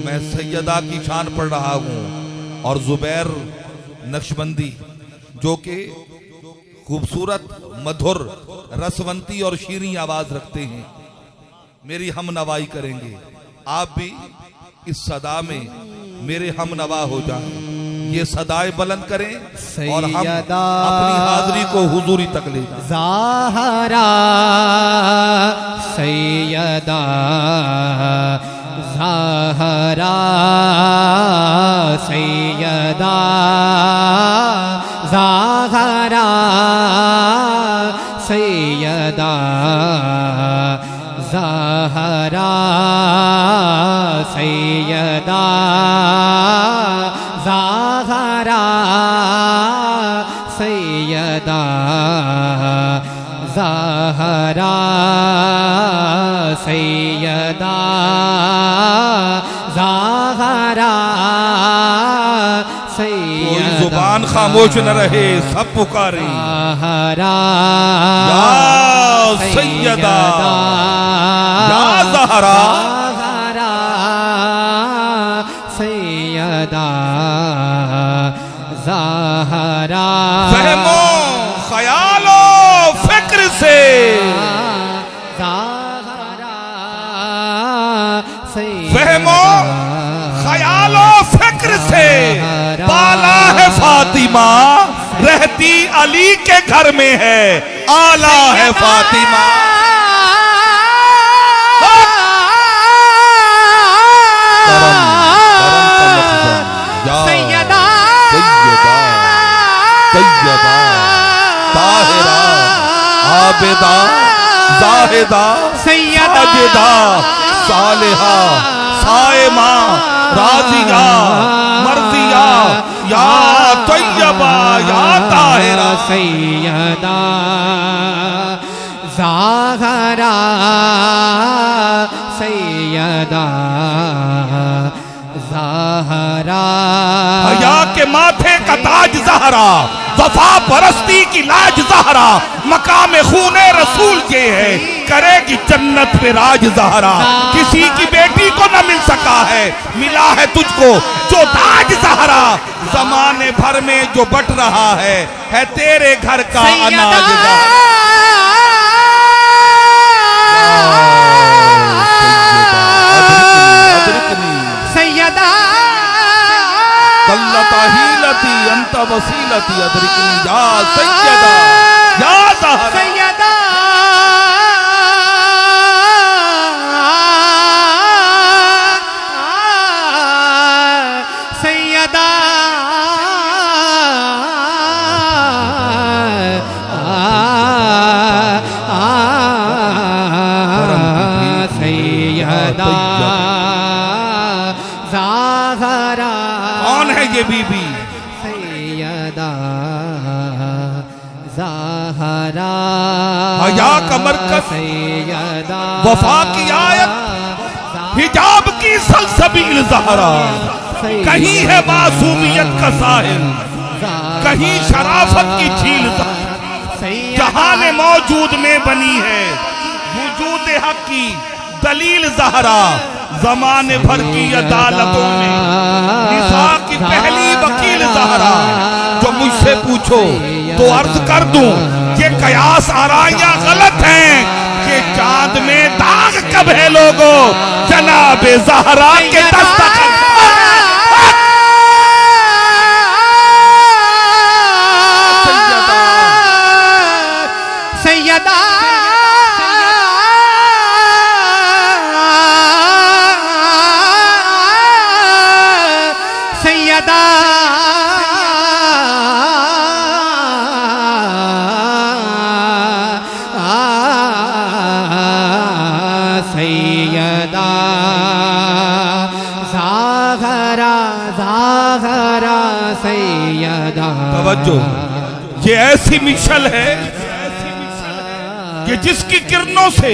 मैं सैयदा की शान पढ़ रहा हूँ और जुबैर नक्शबंदी जो कि खूबसूरत, मधुर, रसवंती और शीरीं आवाज रखते हैं, मेरी हम नवाई करेंगे। आप भी इस सदा में मेरे हम नवा हो जाएं, ये सदाएं बुलंद करें और हम अपनी हाजिरी को हुजूरी तक ले जाएं। ज़हरा सैयदा ज़हरा सैयदा ज़हरा सैयदा ज़हरा सैयदा ज़हरा सैयदा ज़हरा सैयदा ज़हरा कोई जुबान खामोश न रहे, सब पुकारे ज़हरा या सैयदा या ज़हरा ज़हरा सैयदा ज़हरा। फहमो ख्यालो फिक्र से फहमो ख्यालो फिक्र से पाला है फातिमा, रहती अली के घर में है, आला है फातिमा। सैयदा सैयदा ताहिरा आबिदा जाहिदा साजिदा सालिहा साइमा राजिया मर्जिया या तैयबा या ताहिरा सैयदा ज़हरा सैयदा ज़हरा। हया के माथे का ताज ज़हरा, वफा परस्ती की लाज ज़हरा, मकाम खूने रसूल ये है, करेगी जन्नत पे राज ज़हरा। किसी की बेटी को न मिल सका है, मिला है तुझको जो ताज ज़हरा। जमाने भर में जो बट रहा है तेरे घर का अनाज ज़हरा। सैयदा कल्लता हीलती अंत वसीलती अदरिकनी या सैयदा या ज़हरा। सैयदा सैयदा सैयदा ज़हरा। कौन है ये बीबी? सैयदा ज़हरा हया का मरकज़, सैयदा वफा की आयत, हिजाब की सलसबील ज़हरा। कहीं है मासूमियत का साहिल, कहीं शराफत की झील जहान मौजूद में बनी है वजूद हक की दलील ज़हरा। ज़माने भर की अदालतों में निसा की पहली वकील ज़हरा। जो मुझसे पूछो तो अर्ज कर दूं, ये कयास आराइयां गलत हैं, ये चांद में दाग कब है लोगों, जनाबे ज़हरा के दस्तखत। सैयदा सैयदा सैयदा ज़हरा ज़हरा सैयदा। तवज्जो, ये ऐसी मिशल है कि जिसकी किरणों से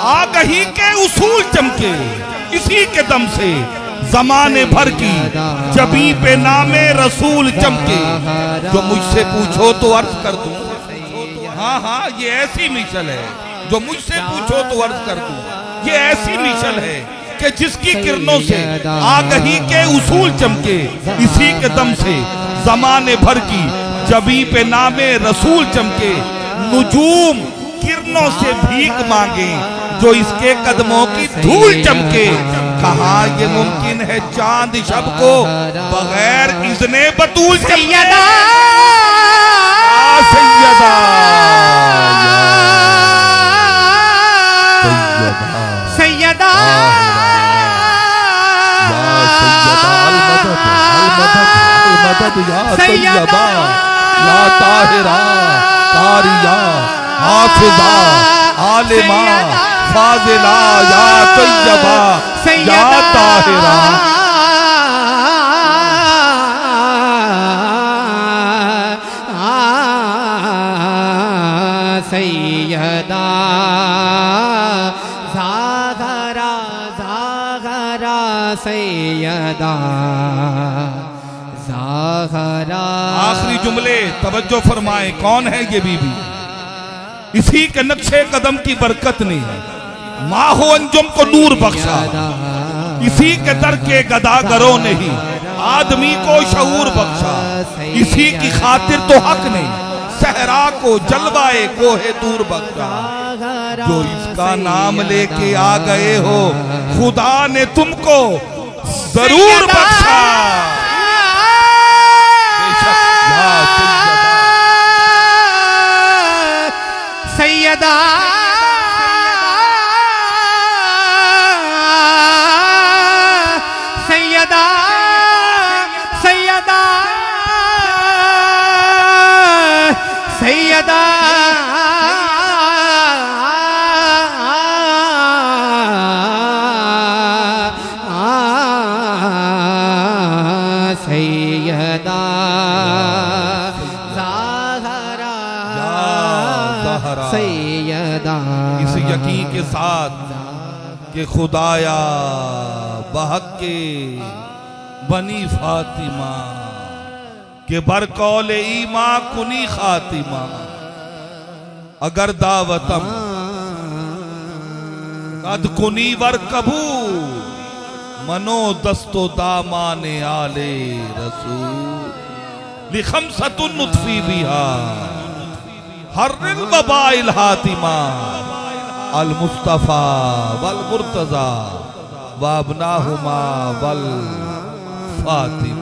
आगही के उसूल चमके, इसी के दम से जमाने भर की जबी पे नामे रसूल चमके। जो मुझसे पूछो तो अर्ज कर दूं, हाँ हाँ ये ऐसी मिशल है। जो मुझसे पूछो तो अर्ज कर दूं, ये ऐसी मिशल है कि जिसकी किरणों से आगही के उसूल चमके, इसी के दम से जमाने भर की जबी पे नामे रसूल चमके। नुजूम किरणों से भीख मांगे, जो इसके कदमों की धूल चमके। कहा ये मुमकिन है चांद शब को बगैर इज़्ने बतूल सैयदा सैयदा सैयदा सैयदा या ताहिरा कारिया हाफिजा आलिमा फाजिला या तैयबा या ताहिरा। सैयदा ज़ाहरा ज़ाहरा सैयदा ज़ाहरा। आखिरी जुमले तवज्जो फरमाए, कौन है ये बीबी? इसी के नक्शे कदम की बरकत ने माहो अंजुम को नूर बख्शा। इसी के दर के गदागरों ने ही आदमी को शऊर बख्शा। इसी की खातिर तो हक ने सहरा को जलवाए कोहे दूर बख्शा। जो इसका नाम लेके आ गए हो, खुदा ने तुमको जरूर बख्शा। सैयदा सैयदा सैयदा सैयदा सैयदा सैयदा। इस यकीन के साथ कि खुदाया बहक के बनी फातिमा के बरकौल ईमा कुनी खातिमा। अगर दावतम कद कुनी वर कबू मनो दस्तो दामाने आले रसूल लिखम सतुन नुत्फी बिहा हर्रिल वबाइल हातिमा अल मुस्तफा वल मुर्तजा वाबनाहुमा वल फातिमा।